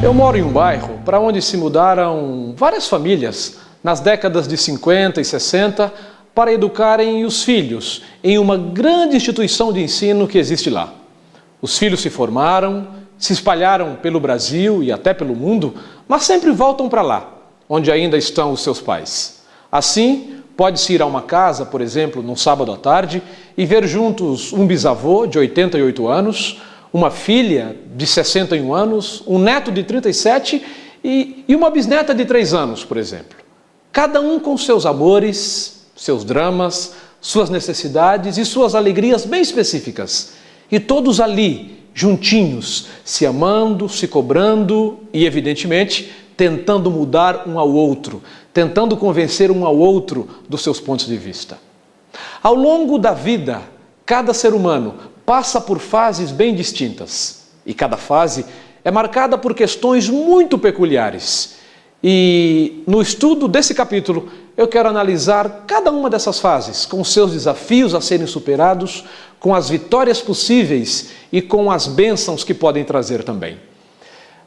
Eu moro em um bairro para onde se mudaram várias famílias nas décadas de 50 e 60 para educarem os filhos em uma grande instituição de ensino que existe lá. Os filhos se formaram, se espalharam pelo Brasil e até pelo mundo, mas sempre voltam para lá, onde ainda estão os seus pais. Assim, pode-se ir a uma casa, por exemplo, num sábado à tarde e ver juntos um bisavô de 88 anos, uma filha de 61 anos, um neto de 37 e uma bisneta de 3 anos, por exemplo. Cada um com seus amores, seus dramas, suas necessidades e suas alegrias bem específicas. E todos ali, juntinhos, se amando, se cobrando e, evidentemente, tentando mudar um ao outro, tentando convencer um ao outro dos seus pontos de vista. Ao longo da vida, cada ser humano passa por fases bem distintas e cada fase é marcada por questões muito peculiares. E no estudo desse capítulo eu quero analisar cada uma dessas fases com seus desafios a serem superados, com as vitórias possíveis e com as bênçãos que podem trazer também.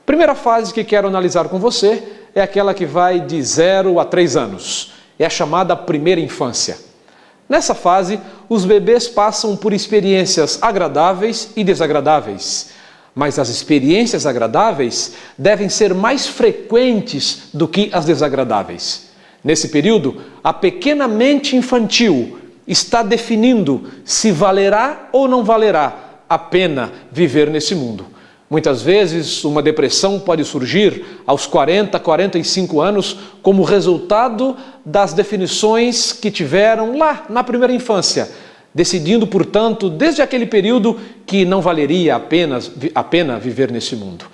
Primeira fase que quero analisar com você é aquela que vai de 0 a 3 anos. É a chamada primeira infância. Nessa fase, os bebês passam por experiências agradáveis e desagradáveis. Mas as experiências agradáveis devem ser mais frequentes do que as desagradáveis. Nesse período, a pequena mente infantil está definindo se valerá ou não valerá a pena viver nesse mundo. Muitas vezes, uma depressão pode surgir aos 40, 45 anos como resultado das definições que tiveram lá na primeira infância, decidindo, portanto, desde aquele período que não valeria a pena viver nesse mundo.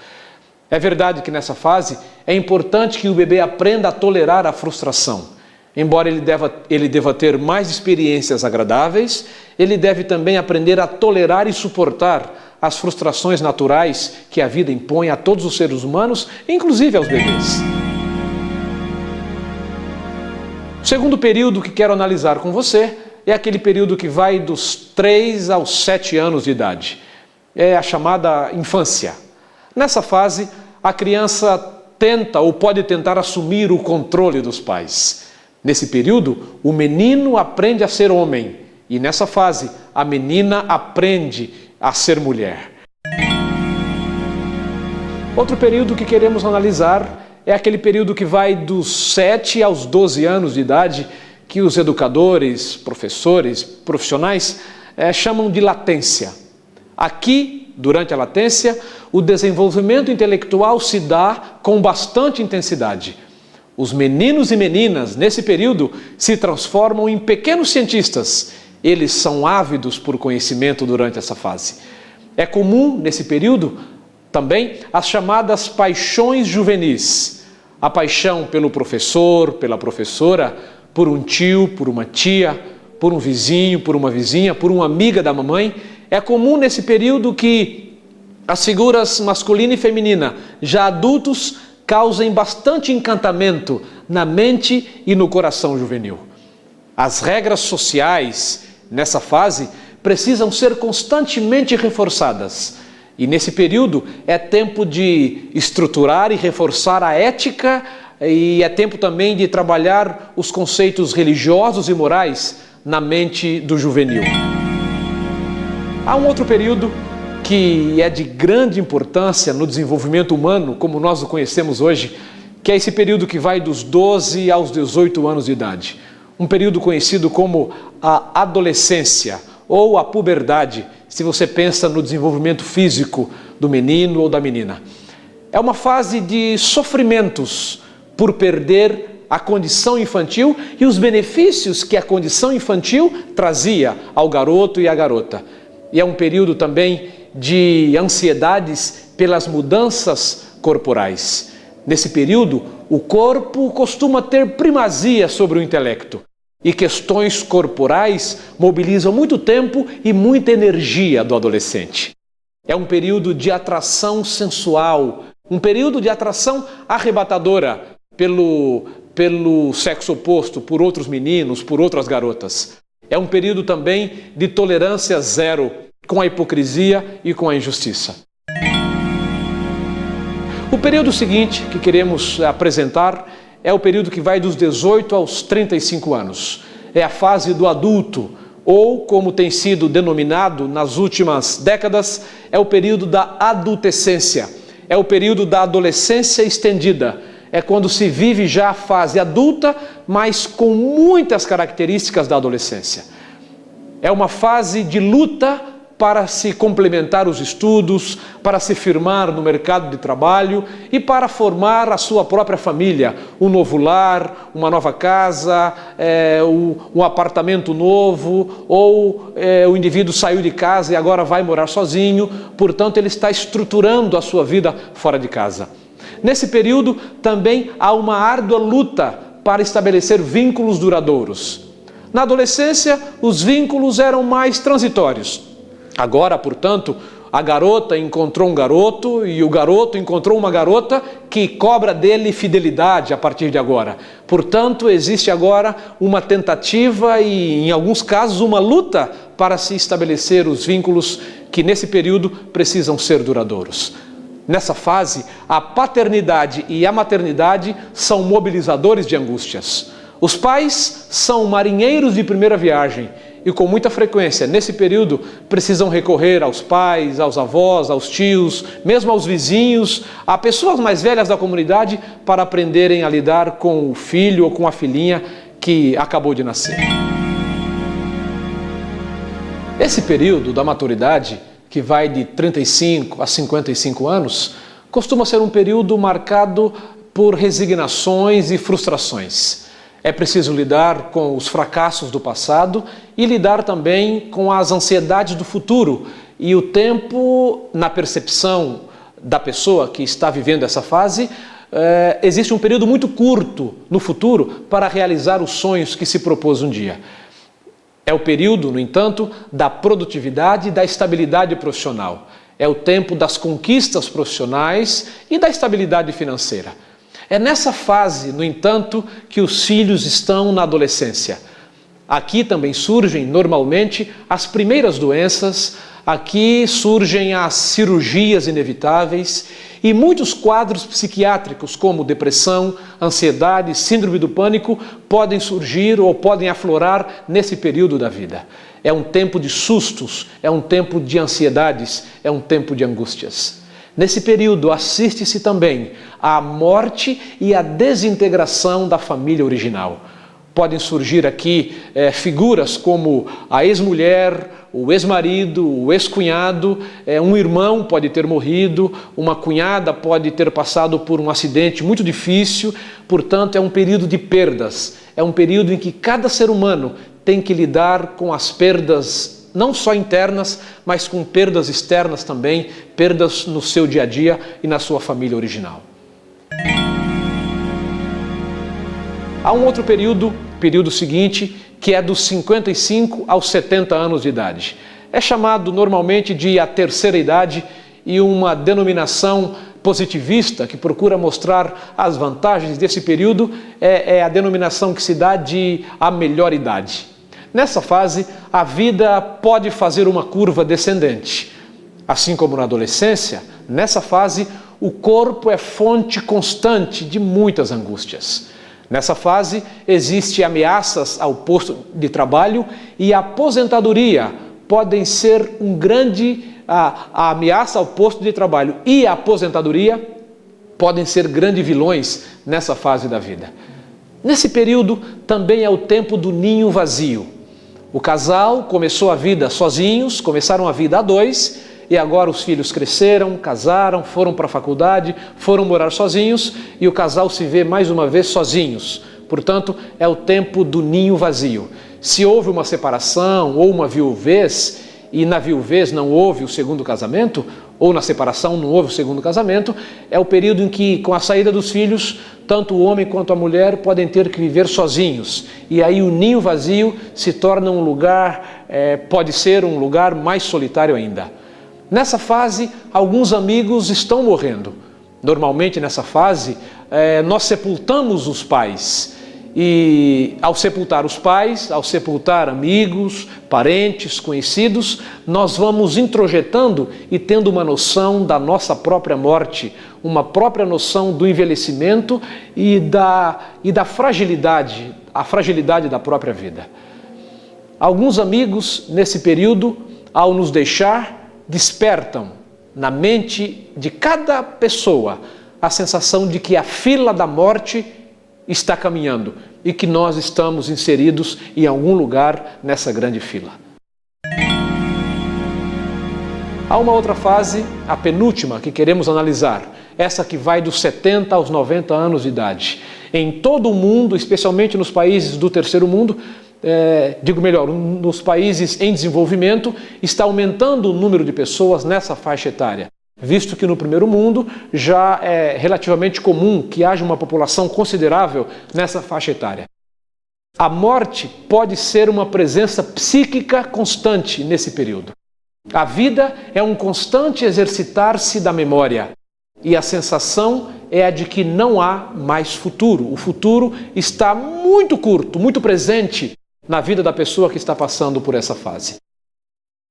É verdade que nessa fase é importante que o bebê aprenda a tolerar a frustração. Embora ele deva ter mais experiências agradáveis, ele deve também aprender a tolerar e suportar as frustrações naturais que a vida impõe a todos os seres humanos, inclusive aos bebês. O segundo período que quero analisar com você é aquele período que vai dos 3 aos 7 anos de idade. É a chamada infância. Nessa fase, a criança tenta ou pode tentar assumir o controle dos pais. Nesse período, o menino aprende a ser homem e nessa fase, a menina aprende a ser mulher. Outro período que queremos analisar é aquele período que vai dos 7 aos 12 anos de idade, que os educadores, professores, profissionais chamam de latência. Aqui, durante a latência, o desenvolvimento intelectual se dá com bastante intensidade. Os meninos e meninas, nesse período, se transformam em pequenos cientistas. Eles são ávidos por conhecimento durante essa fase. É comum, nesse período, também, as chamadas paixões juvenis. A paixão pelo professor, pela professora, por um tio, por uma tia, por um vizinho, por uma vizinha, por uma amiga da mamãe. É comum nesse período que as figuras masculina e feminina, já adultos, causem bastante encantamento na mente e no coração juvenil. As regras sociais nessa fase precisam ser constantemente reforçadas. E nesse período é tempo de estruturar e reforçar a ética e é tempo também de trabalhar os conceitos religiosos e morais na mente do juvenil. Há um outro período que é de grande importância no desenvolvimento humano, como nós o conhecemos hoje, que é esse período que vai dos 12 aos 18 anos de idade. Um período conhecido como a adolescência ou a puberdade, se você pensa no desenvolvimento físico do menino ou da menina. É uma fase de sofrimentos por perder a condição infantil e os benefícios que a condição infantil trazia ao garoto e à garota. E é um período também de ansiedades pelas mudanças corporais. Nesse período, o corpo costuma ter primazia sobre o intelecto. E questões corporais mobilizam muito tempo e muita energia do adolescente. É um período de atração sensual, um período de atração arrebatadora pelo sexo oposto, por outros meninos, por outras garotas. É um período também de tolerância zero com a hipocrisia e com a injustiça. O período seguinte que queremos apresentar é o período que vai dos 18 aos 35 anos. É a fase do adulto, ou, como tem sido denominado nas últimas décadas, é o período da adultescência. É o período da adolescência estendida. É quando se vive já a fase adulta, mas com muitas características da adolescência. É uma fase de luta para se complementar os estudos, para se firmar no mercado de trabalho e para formar a sua própria família, um novo lar, uma nova casa, um apartamento novo, ou o indivíduo saiu de casa e agora vai morar sozinho, portanto ele está estruturando a sua vida fora de casa. Nesse período também há uma árdua luta para estabelecer vínculos duradouros. Na adolescência, os vínculos eram mais transitórios. Agora, portanto, a garota encontrou um garoto e o garoto encontrou uma garota que cobra dele fidelidade a partir de agora. Portanto, existe agora uma tentativa e, em alguns casos, uma luta para se estabelecer os vínculos que, nesse período, precisam ser duradouros. Nessa fase, a paternidade e a maternidade são mobilizadores de angústias. Os pais são marinheiros de primeira viagem e, com muita frequência, nesse período, precisam recorrer aos pais, aos avós, aos tios, mesmo aos vizinhos, a pessoas mais velhas da comunidade para aprenderem a lidar com o filho ou com a filhinha que acabou de nascer. Esse período da maturidade, que vai de 35 a 55 anos, costuma ser um período marcado por resignações e frustrações. É preciso lidar com os fracassos do passado e lidar também com as ansiedades do futuro. E o tempo, na percepção da pessoa que está vivendo essa fase, existe um período muito curto no futuro para realizar os sonhos que se propôs um dia. É o período, no entanto, da produtividade e da estabilidade profissional. É o tempo das conquistas profissionais e da estabilidade financeira. É nessa fase, no entanto, que os filhos estão na adolescência. Aqui também surgem, normalmente, as primeiras doenças, aqui surgem as cirurgias inevitáveis e muitos quadros psiquiátricos, como depressão, ansiedade, síndrome do pânico, podem surgir ou podem aflorar nesse período da vida. É um tempo de sustos, é um tempo de ansiedades, é um tempo de angústias. Nesse período assiste-se também à morte e à desintegração da família original. Podem surgir aqui figuras como a ex-mulher, o ex-marido, o ex-cunhado, um irmão pode ter morrido, uma cunhada pode ter passado por um acidente muito difícil, portanto é um período de perdas, é um período em que cada ser humano tem que lidar com as perdas não só internas, mas com perdas externas também, perdas no seu dia a dia e na sua família original. Há um outro período seguinte, que é dos 55 aos 70 anos de idade. É chamado normalmente de a terceira idade e uma denominação positivista que procura mostrar as vantagens desse período é a denominação que se dá de a melhor idade. Nessa fase, a vida pode fazer uma curva descendente. Assim como na adolescência, nessa fase, o corpo é fonte constante de muitas angústias. Nessa fase, existem ameaças ao posto de trabalho e a aposentadoria podem ser a ameaça ao posto de trabalho e a aposentadoria podem ser grandes vilões nessa fase da vida. Nesse período, também é o tempo do ninho vazio. O casal começou a vida sozinhos, começaram a vida a dois, e agora os filhos cresceram, casaram, foram para a faculdade, foram morar sozinhos, e o casal se vê mais uma vez sozinhos. Portanto, é o tempo do ninho vazio. Se houve uma separação ou uma viuvez, e na viuvez não houve o segundo casamento, ou na separação não houve o segundo casamento, é o período em que, com a saída dos filhos, tanto o homem quanto a mulher podem ter que viver sozinhos. E aí o ninho vazio se torna um lugar, pode ser um lugar mais solitário ainda. Nessa fase, alguns amigos estão morrendo. Normalmente nessa fase, nós sepultamos os pais. E ao sepultar os pais, ao sepultar amigos, parentes, conhecidos, nós vamos introjetando e tendo uma noção da nossa própria morte, uma própria noção do envelhecimento e da fragilidade, a fragilidade da própria vida. Alguns amigos, nesse período, ao nos deixar, despertam na mente de cada pessoa a sensação de que a fila da morte está caminhando e que nós estamos inseridos em algum lugar nessa grande fila. Há uma outra fase, a penúltima, que queremos analisar, essa que vai dos 70 aos 90 anos de idade. Em todo o mundo, especialmente nos países do terceiro mundo, nos países em desenvolvimento, está aumentando o número de pessoas nessa faixa etária, visto que no primeiro mundo já é relativamente comum que haja uma população considerável nessa faixa etária. A morte pode ser uma presença psíquica constante nesse período. A vida é um constante exercitar-se da memória e a sensação é a de que não há mais futuro. O futuro está muito curto, muito presente na vida da pessoa que está passando por essa fase.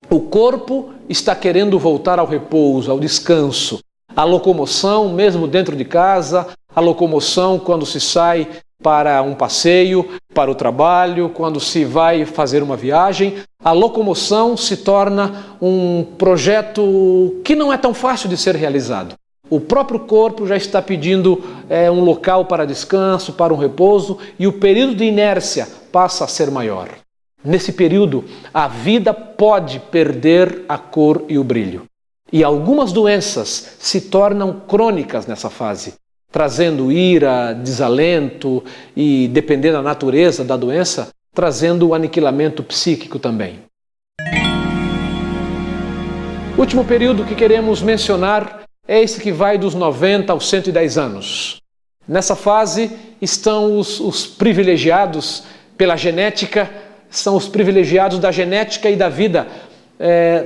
O corpo está querendo voltar ao repouso, ao descanso, à locomoção mesmo dentro de casa, à locomoção quando se sai para um passeio, para o trabalho, quando se vai fazer uma viagem. A locomoção se torna um projeto que não é tão fácil de ser realizado. O próprio corpo já está pedindo um local para descanso, para um repouso, e o período de inércia passa a ser maior. Nesse período, a vida pode perder a cor e o brilho. E algumas doenças se tornam crônicas nessa fase, trazendo ira, desalento e, dependendo da natureza da doença, trazendo o aniquilamento psíquico também. O último período que queremos mencionar é esse que vai dos 90 aos 110 anos. Nessa fase estão os privilegiados pela genética, são os privilegiados da genética e da vida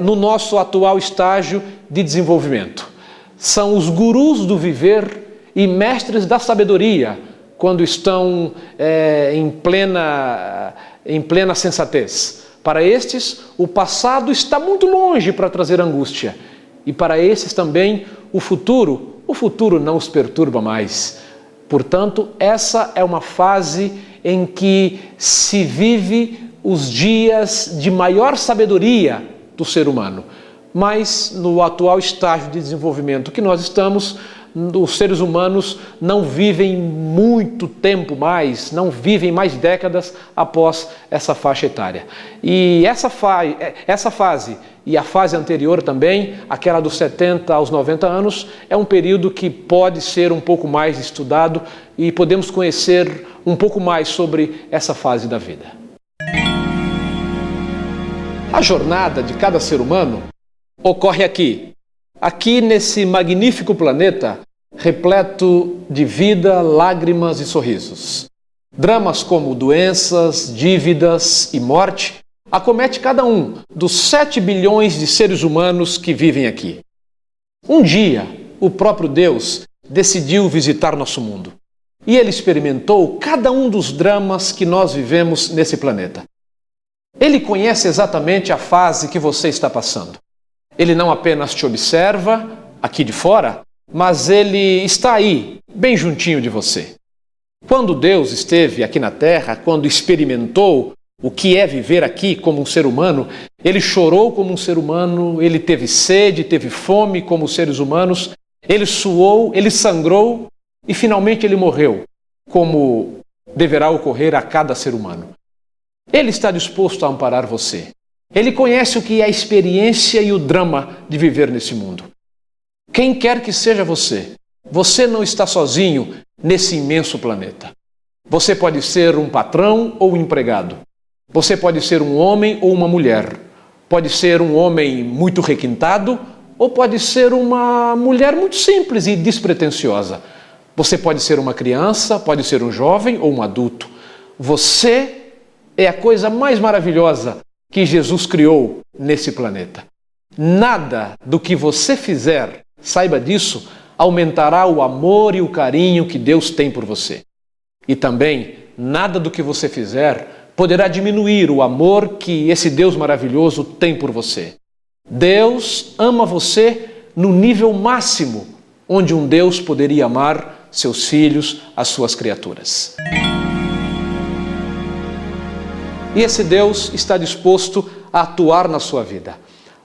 no nosso atual estágio de desenvolvimento. São os gurus do viver e mestres da sabedoria quando estão em plena sensatez. Para estes, o passado está muito longe para trazer angústia. E para esses também, o futuro não os perturba mais. Portanto, essa é uma fase em que se vive os dias de maior sabedoria do ser humano. Mas no atual estágio de desenvolvimento que nós estamos, os seres humanos não vivem muito tempo mais, não vivem mais décadas após essa faixa etária. E essa fase e a fase anterior também, aquela dos 70 aos 90 anos, é um período que pode ser um pouco mais estudado e podemos conhecer um pouco mais sobre essa fase da vida. A jornada de cada ser humano ocorre aqui nesse magnífico planeta repleto de vida, lágrimas e sorrisos. Dramas como doenças, dívidas e morte acomete cada um dos 7 bilhões de seres humanos que vivem aqui. Um dia, o próprio Deus decidiu visitar nosso mundo e Ele experimentou cada um dos dramas que nós vivemos nesse planeta. Ele conhece exatamente a fase que você está passando. Ele não apenas te observa aqui de fora, mas Ele está aí, bem juntinho de você. Quando Deus esteve aqui na Terra, quando experimentou o que é viver aqui como um ser humano, Ele chorou como um ser humano, Ele teve sede, teve fome como os seres humanos, Ele suou, Ele sangrou e finalmente Ele morreu, como deverá ocorrer a cada ser humano. Ele está disposto a amparar você. Ele conhece o que é a experiência e o drama de viver nesse mundo. Quem quer que seja você não está sozinho nesse imenso planeta. Você pode ser um patrão ou um empregado. Você pode ser um homem ou uma mulher. Pode ser um homem muito requintado ou pode ser uma mulher muito simples e despretensiosa. Você pode ser uma criança, pode ser um jovem ou um adulto. Você é a coisa mais maravilhosa que Jesus criou nesse planeta. Nada do que você fizer, saiba disso, aumentará o amor e o carinho que Deus tem por você. E também, nada do que você fizer poderá diminuir o amor que esse Deus maravilhoso tem por você. Deus ama você no nível máximo onde um Deus poderia amar seus filhos, as suas criaturas. E esse Deus está disposto a atuar na sua vida,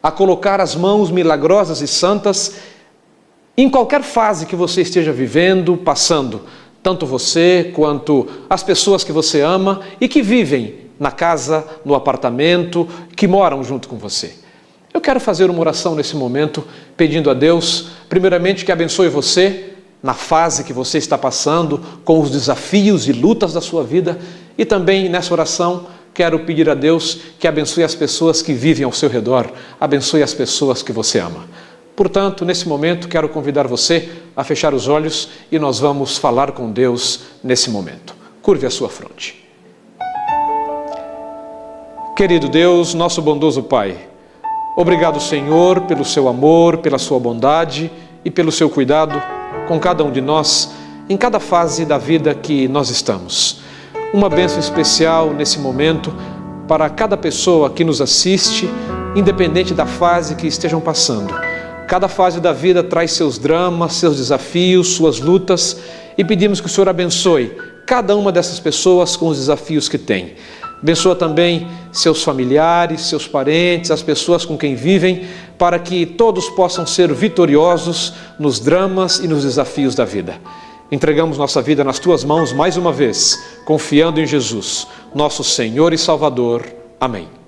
a colocar as mãos milagrosas e santas em qualquer fase que você esteja vivendo, passando, tanto você quanto as pessoas que você ama e que vivem na casa, no apartamento, que moram junto com você. Eu quero fazer uma oração nesse momento, pedindo a Deus, primeiramente, que abençoe você na fase que você está passando, com os desafios e lutas da sua vida, e também nessa oração quero pedir a Deus que abençoe as pessoas que vivem ao seu redor, abençoe as pessoas que você ama. Portanto, nesse momento, quero convidar você a fechar os olhos e nós vamos falar com Deus nesse momento. Curve a sua fronte. Querido Deus, nosso bondoso Pai, obrigado, Senhor, pelo seu amor, pela sua bondade e pelo seu cuidado com cada um de nós, em cada fase da vida que nós estamos. Uma bênção especial nesse momento para cada pessoa que nos assiste, independente da fase que estejam passando. Cada fase da vida traz seus dramas, seus desafios, suas lutas, e pedimos que o Senhor abençoe cada uma dessas pessoas com os desafios que tem. Abençoa também seus familiares, seus parentes, as pessoas com quem vivem, para que todos possam ser vitoriosos nos dramas e nos desafios da vida. Entregamos nossa vida nas Tuas mãos mais uma vez, confiando em Jesus, nosso Senhor e Salvador. Amém.